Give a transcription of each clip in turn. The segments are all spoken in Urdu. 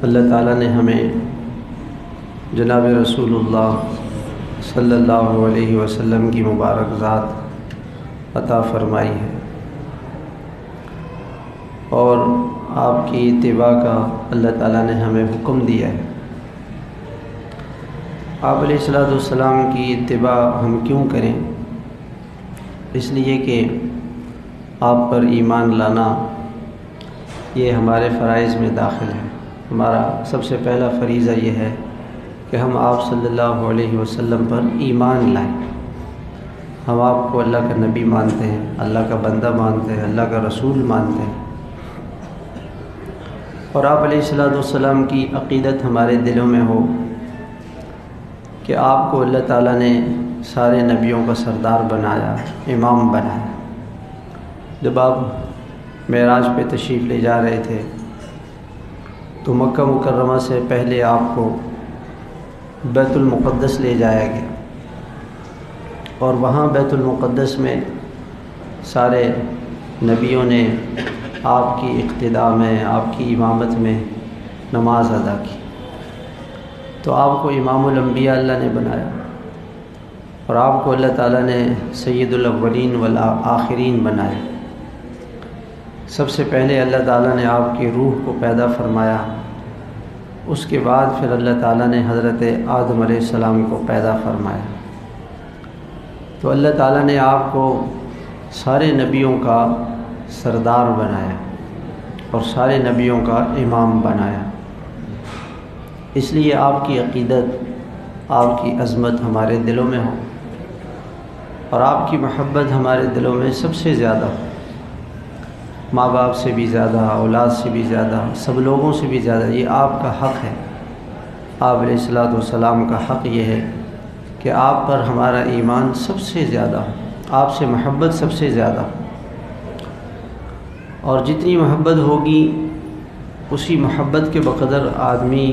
اللہ تعالیٰ نے ہمیں جناب رسول اللہ صلی اللہ علیہ وسلم کی مبارک ذات عطا فرمائی ہے اور آپ کی اتباع کا اللہ تعالیٰ نے ہمیں حکم دیا ہے۔ آپ علیہ الصلوۃ والسلام کی اتباع ہم کیوں کریں؟ اس لیے کہ آپ پر ایمان لانا یہ ہمارے فرائض میں داخل ہے۔ ہمارا سب سے پہلا فریضہ یہ ہے کہ ہم آپ صلی اللہ علیہ وسلم پر ایمان لائیں۔ ہم آپ کو اللہ کا نبی مانتے ہیں، اللہ کا بندہ مانتے ہیں، اللہ کا رسول مانتے ہیں، اور آپ علیہ الصلوۃ والسلام کی عقیدت ہمارے دلوں میں ہو کہ آپ کو اللہ تعالیٰ نے سارے نبیوں کا سردار بنایا، امام بنایا۔ جب آپ معراج پہ تشریف لے جا رہے تھے تو مکہ مکرمہ سے پہلے آپ کو بیت المقدس لے جایا گیا، اور وہاں بیت المقدس میں سارے نبیوں نے آپ کی اقتداء میں، آپ کی امامت میں نماز ادا کی، تو آپ کو امام الانبیاء اللہ نے بنایا، اور آپ کو اللہ تعالیٰ نے سید الاولین والآخرین بنایا۔ سب سے پہلے اللہ تعالیٰ نے آپ کی روح کو پیدا فرمایا، اس کے بعد پھر اللہ تعالیٰ نے حضرت آدم علیہ السلام کو پیدا فرمایا۔ تو اللہ تعالیٰ نے آپ کو سارے نبیوں کا سردار بنایا اور سارے نبیوں کا امام بنایا۔ اس لیے آپ کی عقیدت، آپ کی عظمت ہمارے دلوں میں ہو، اور آپ کی محبت ہمارے دلوں میں سب سے زیادہ ہو، ماں باپ سے بھی زیادہ، اولاد سے بھی زیادہ، سب لوگوں سے بھی زیادہ۔ یہ آپ کا حق ہے، آپ علیہ الصلوۃ والسلام کا حق یہ ہے کہ آپ پر ہمارا ایمان سب سے زیادہ ہو، آپ سے محبت سب سے زیادہ ہو، اور جتنی محبت ہوگی اسی محبت کے بقدر آدمی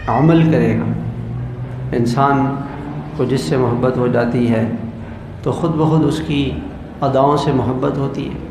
عمل کرے گا۔ انسان کو جس سے محبت ہو جاتی ہے تو خود بخود اس کی اداؤں سے محبت ہوتی ہے۔